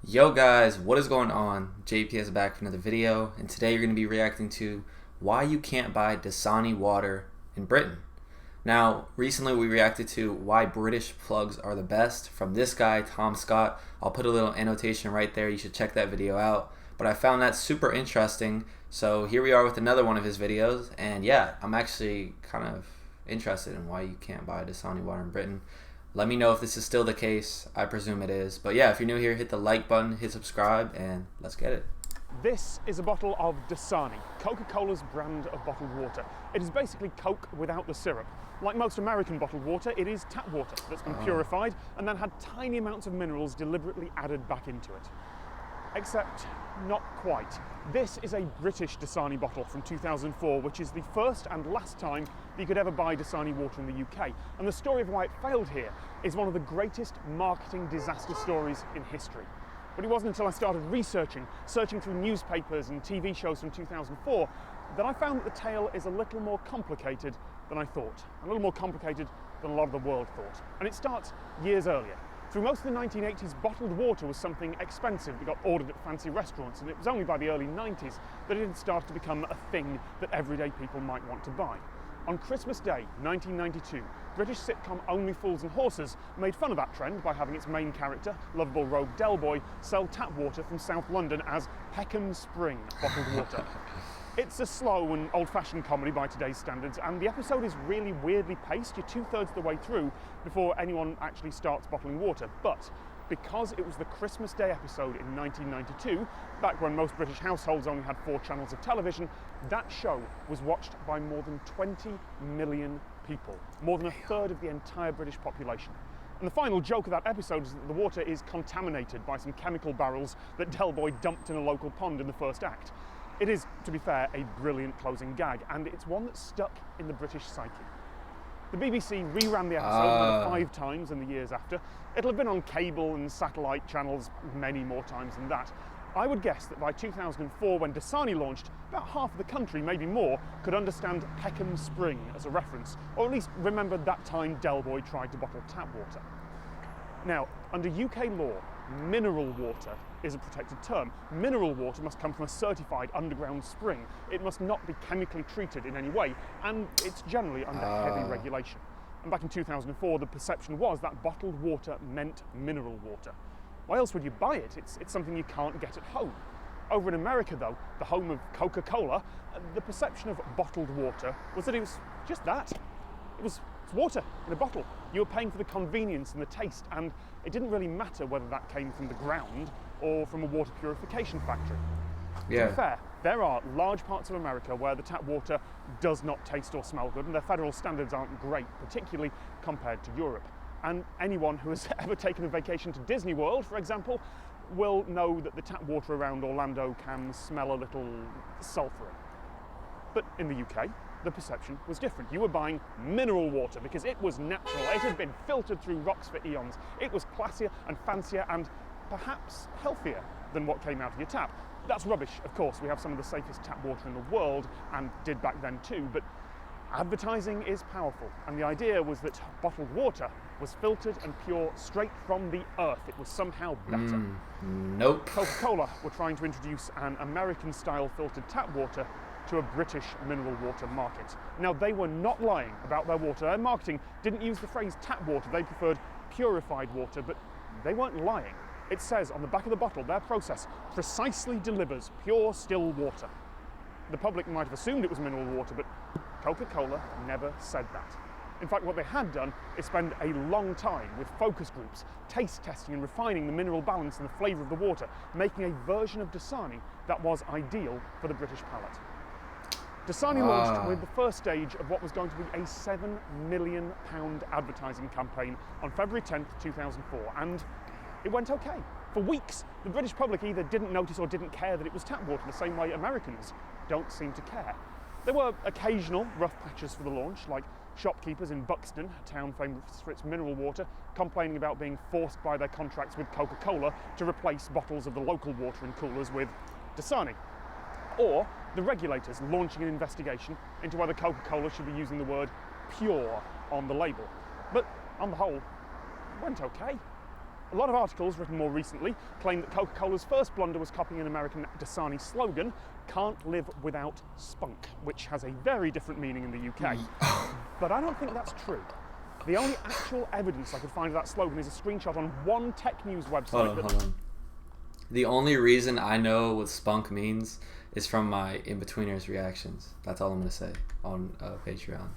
Yo guys, what is going on? JP is back for another video, and today you're going to be reacting to why you can't buy Dasani water in Britain. Now, recently we reacted to why British plugs are the best from this guy, Tom Scott. I'll put a little annotation right there, you should check that video out. But I found that super interesting, so here we are with another one of his videos, and yeah, I'm actually kind of interested in why you can't buy Dasani water in Britain. Let me know if this is still the case. I presume it is. But yeah, if you're new here, hit the like button, hit subscribe, and let's get it. This is a bottle of Dasani, Coca-Cola's brand of bottled water. It is basically Coke without the syrup. Like most American bottled water, it is tap water that's been purified and then had tiny amounts of minerals deliberately added back into it. Except not quite. This is a British Dasani bottle from 2004, which is the first and last time that you could ever buy Dasani water in the UK. And the story of why it failed here is one of the greatest marketing disaster stories in history. But it wasn't until I started searching through newspapers and TV shows from 2004, that I found that the tale is a little more complicated than I thought. A little more complicated than a lot of the world thought. And it starts years earlier. Through most of the 1980s, bottled water was something expensive that got ordered at fancy restaurants, and it was only by the early 90s that it had started to become a thing that everyday people might want to buy. On Christmas Day, 1992, British sitcom Only Fools and Horses made fun of that trend by having its main character, lovable rogue Del Boy, sell tap water from South London as Peckham Spring bottled water. It's a slow and old-fashioned comedy by today's standards, and the episode is really weirdly paced. You're two-thirds of the way through before anyone actually starts bottling water. But because it was the Christmas Day episode in 1992, back when most British households only had 4 channels of television, that show was watched by more than 20 million people, more than a third of the entire British population. And the final joke of that episode is that the water is contaminated by some chemical barrels that Del Boy dumped in a local pond in the first act. It is, to be fair, a brilliant closing gag, and it's one that stuck in the British psyche. The BBC reran the episode another 5 times in the years after. It'll have been on cable and satellite channels many more times than that. I would guess that by 2004, when Dasani launched, about half of the country, maybe more, could understand Peckham Spring as a reference, or at least remembered that time Del Boy tried to bottle tap water. Now, under UK law, mineral water is a protected term. Mineral water must come from a certified underground spring. It must not be chemically treated in any way, and it's generally under heavy regulation. And back in 2004, the perception was that bottled water meant mineral water. Why else would you buy it? It's something you can't get at home. Over in America, though, the home of Coca-Cola, the perception of bottled water was that it was just that. It's water in a bottle. You were paying for the convenience and the taste, and it didn't really matter whether that came from the ground or from a water purification factory. Yeah. To be fair, there are large parts of America where the tap water does not taste or smell good, and their federal standards aren't great, particularly compared to Europe. And anyone who has ever taken a vacation to Disney World, for example, will know that the tap water around Orlando can smell a little sulphury. But in the UK, the perception was different. You were buying mineral water because it was natural. It had been filtered through rocks for eons. It was classier and fancier and perhaps healthier than what came out of your tap. That's rubbish, of course. We have some of the safest tap water in the world, and did back then too, but advertising is powerful, and the idea was that bottled water was filtered and pure straight from the earth. It was somehow better. Nope. Coca-Cola were trying to introduce an American-style filtered tap water to a British mineral water market. Now, they were not lying about their water. Their marketing didn't use the phrase tap water, they preferred purified water, but they weren't lying. It says on the back of the bottle, their process precisely delivers pure, still water. The public might have assumed it was mineral water, but Coca-Cola never said that. In fact, what they had done is spend a long time with focus groups, taste testing and refining the mineral balance and the flavour of the water, making a version of Dasani that was ideal for the British palate. Dasani launched with the first stage of what was going to be a £7 million advertising campaign on February 10th, 2004, and it went okay. For weeks, the British public either didn't notice or didn't care that it was tap water, the same way Americans don't seem to care. There were occasional rough patches for the launch, like shopkeepers in Buxton, a town famous for its mineral water, complaining about being forced by their contracts with Coca-Cola to replace bottles of the local water in coolers with Dasani. Or the regulators launching an investigation into whether Coca-Cola should be using the word pure on the label. But on the whole, it went okay. A lot of articles written more recently claim that Coca-Cola's first blunder was copying an American Dasani slogan, "Can't live without spunk," which has a very different meaning in the UK. But I don't think that's true. The only actual evidence I could find of that slogan is a screenshot on one tech news website. Hold on. The only reason I know what spunk means is from my in-betweeners reactions. That's all I'm going to say on Patreon.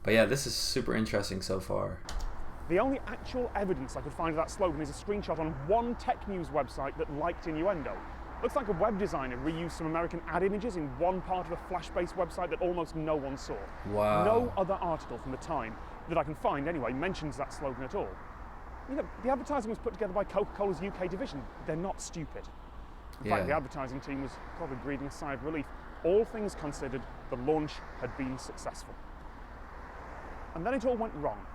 But yeah, this is super interesting so far. The only actual evidence I could find of that slogan is a screenshot on one tech news website that liked innuendo. Looks like a web designer reused some American ad images in one part of a Flash-based website that almost no one saw. Wow. No other article from the time, that I can find anyway, mentions that slogan at all. You know, the advertising was put together by Coca-Cola's UK division. They're not stupid. In fact, the advertising team was probably breathing a sigh of relief. All things considered, the launch had been successful. And then it all went wrong.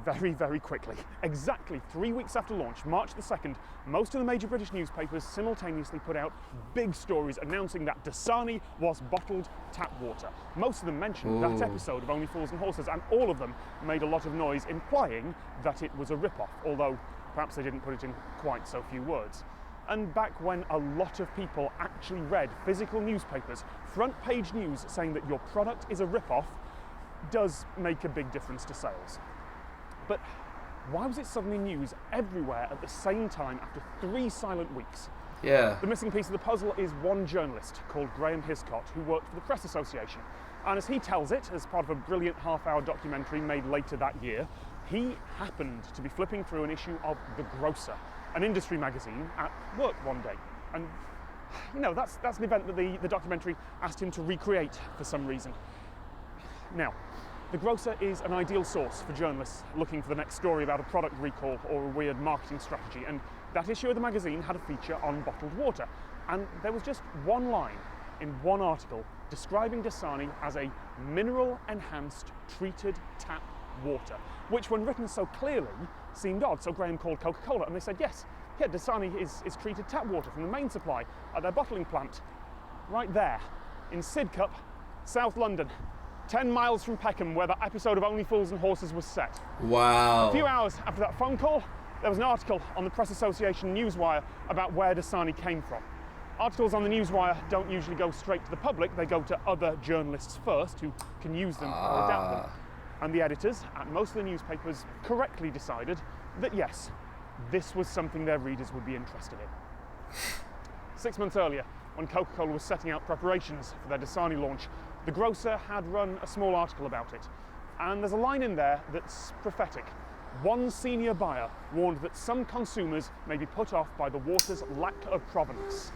Very, very quickly. Exactly 3 weeks after launch, March the 2nd, most of the major British newspapers simultaneously put out big stories announcing that Dasani was bottled tap water. Most of them mentioned that episode of Only Fools and Horses, and all of them made a lot of noise implying that it was a rip-off, although perhaps they didn't put it in quite so few words. And back when a lot of people actually read physical newspapers, front page news saying that your product is a rip-off does make a big difference to sales. But why was it suddenly news everywhere at the same time after 3 silent weeks? Yeah. The missing piece of the puzzle is one journalist called Graham Hiscott, who worked for the Press Association. And as he tells it, as part of a brilliant half-hour documentary made later that year, he happened to be flipping through an issue of The Grocer, an industry magazine, at work one day. And, you know, that's an event that the documentary asked him to recreate for some reason. Now, The Grocer is an ideal source for journalists looking for the next story about a product recall or a weird marketing strategy, and that issue of the magazine had a feature on bottled water, and there was just one line in one article describing Dasani as a mineral-enhanced treated tap water, which when written so clearly seemed odd. So Graham called Coca-Cola and they said, yes, Dasani is treated tap water from the main supply at their bottling plant right there in Sidcup, South London. 10 miles from Peckham, where the episode of Only Fools and Horses was set. Wow. A few hours after that phone call, there was an article on the Press Association Newswire about where Dasani came from. Articles on the Newswire don't usually go straight to the public, they go to other journalists first who can use them or adapt them. And the editors at most of the newspapers correctly decided that yes, this was something their readers would be interested in. 6 months earlier, when Coca-Cola was setting out preparations for their Dasani launch, The Grocer had run a small article about it, and there's a line in there that's prophetic. One senior buyer warned that some consumers may be put off by the water's lack of provenance.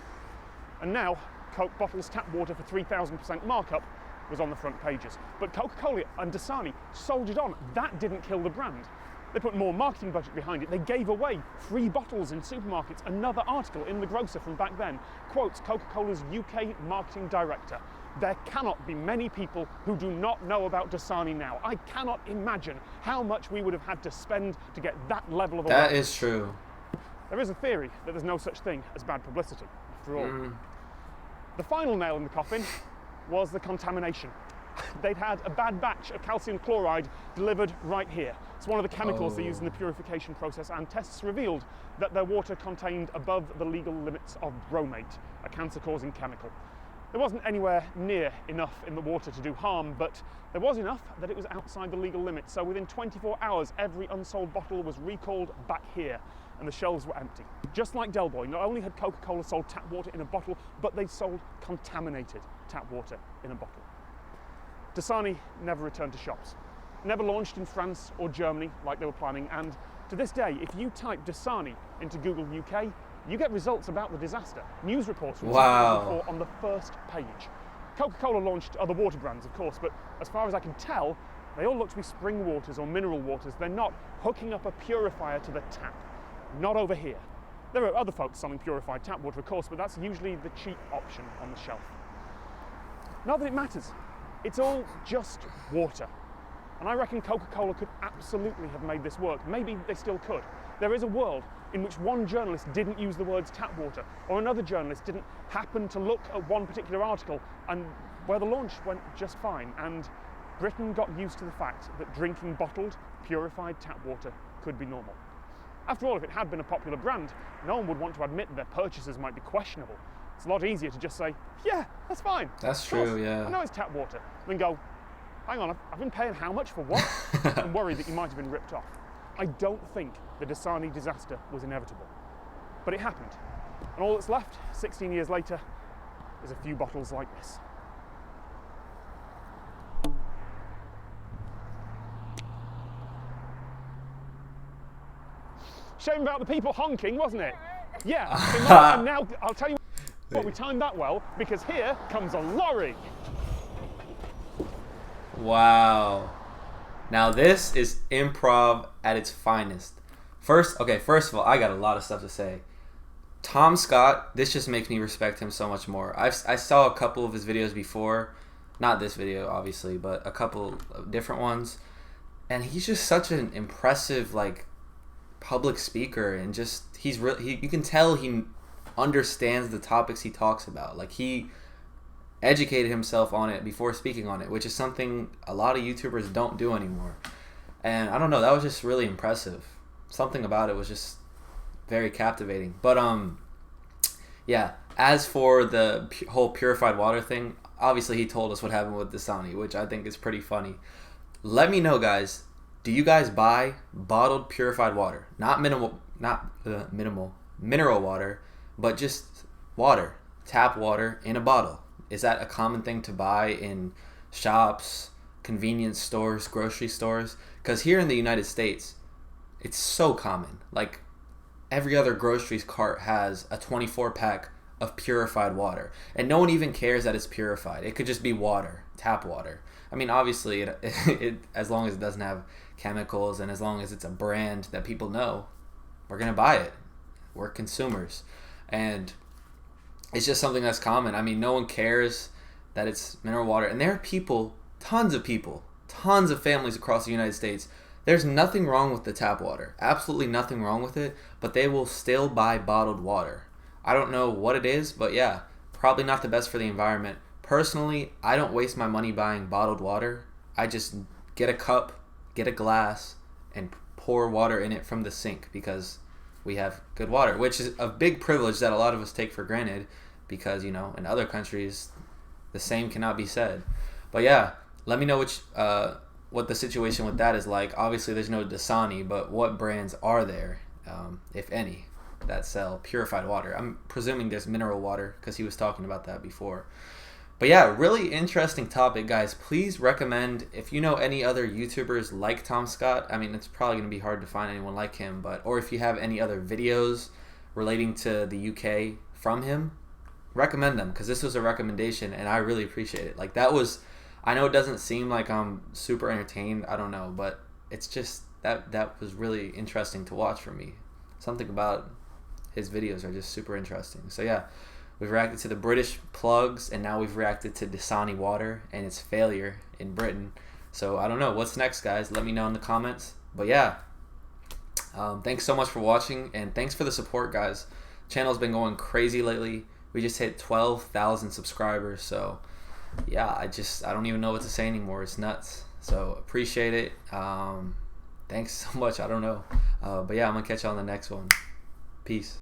And now, Coke bottles tap water for 3,000% markup was on the front pages. But Coca-Cola and Dasani soldiered on. That didn't kill the brand. They put more marketing budget behind it. They gave away free bottles in supermarkets. Another article in The Grocer from back then quotes Coca-Cola's UK marketing director. There cannot be many people who do not know about Dasani now. I cannot imagine how much we would have had to spend to get that level of awareness. That is true. There is a theory that there's no such thing as bad publicity, after all. The final nail in the coffin was the contamination. They'd had a bad batch of calcium chloride delivered right here. It's one of the chemicals they use in the purification process, and tests revealed that their water contained above the legal limits of bromate, a cancer-causing chemical. There wasn't anywhere near enough in the water to do harm, but there was enough that it was outside the legal limits. So within 24 hours, every unsold bottle was recalled back here, and the shelves were empty. Just like Del Boy, not only had Coca-Cola sold tap water in a bottle, but they sold contaminated tap water in a bottle. Dasani never returned to shops, never launched in France or Germany like they were planning, and to this day, if you type Dasani into Google UK, you get results about the disaster. News reports from 2004 on the first page. Coca-Cola launched other water brands, of course, but as far as I can tell, they all look to be spring waters or mineral waters. They're not hooking up a purifier to the tap. Not over here. There are other folks selling purified tap water, of course, but that's usually the cheap option on the shelf. Not that it matters. It's all just water. And I reckon Coca-Cola could absolutely have made this work. Maybe they still could. There is a world in which one journalist didn't use the words tap water, or another journalist didn't happen to look at one particular article, and where the launch went just fine, and Britain got used to the fact that drinking bottled, purified tap water could be normal. After all, if it had been a popular brand, no one would want to admit that their purchases might be questionable. It's a lot easier to just say, yeah, that's fine. That's true, yeah. I know it's tap water. Than go, hang on, I've been paying how much for what? And worry that you might have been ripped off. I don't think the Dasani disaster was inevitable. But it happened. And all that's left, 16 years later, is a few bottles like this. Shame about the people honking, wasn't it? Yeah, and now I'll tell you what, we timed that well, because here comes a lorry. Wow. Now this is improv at its finest. First of all, I got a lot of stuff to say. Tom Scott, this just makes me respect him so much more. I saw a couple of his videos before, not this video obviously, but a couple of different ones, and he's just such an impressive public speaker, and just you can tell he understands the topics he talks about. Like, he educated himself on it before speaking on it, which is something a lot of YouTubers don't do anymore. And I don't know, that was just really impressive. Something about it was just very captivating. But yeah, as for the whole purified water thing, obviously he told us what happened with Dasani, which I think is pretty funny. Let me know, guys, do you guys buy bottled purified water? Not mineral water, but just water, tap water in a bottle. Is that a common thing to buy in shops, convenience stores, grocery stores? Because here in the United States, it's so common. Like, every other grocery cart has a 24-pack of purified water, and no one even cares that it's purified. It could just be water, tap water. I mean, obviously, it as long as it doesn't have chemicals and as long as it's a brand that people know, we're gonna buy it. We're consumers, and it's just something that's common. I mean, no one cares that it's mineral water, and there are people, tons of families across the United States. There's nothing wrong with the tap water, absolutely nothing wrong with it, but they will still buy bottled water. I don't know what it is, but yeah, probably not the best for the environment. Personally, I don't waste my money buying bottled water. I just get a cup, get a glass, and pour water in it from the sink because we have good water, which is a big privilege that a lot of us take for granted because, in other countries, the same cannot be said. But yeah, let me know what the situation with that is like. Obviously, there's no Dasani, but what brands are there, if any, that sell purified water? I'm presuming there's mineral water because he was talking about that before. But yeah, really interesting topic, guys. Please recommend, if you know any other YouTubers like Tom Scott. I mean, it's probably going to be hard to find anyone like him, or if you have any other videos relating to the UK from him, recommend them, because this was a recommendation and I really appreciate it. Like, I know it doesn't seem like I'm super entertained, I don't know, but it's just that was really interesting to watch for me. Something about his videos are just super interesting. So yeah, we've reacted to the British plugs, and now we've reacted to Dasani water and its failure in Britain. So I don't know, what's next, guys? Let me know in the comments. But yeah, thanks so much for watching, and thanks for the support, guys. Channel's been going crazy lately. We just hit 12,000 subscribers, so yeah, I don't even know what to say anymore. It's nuts. So appreciate it. Thanks so much. I don't know. But yeah, I'm going to catch you on the next one. Peace.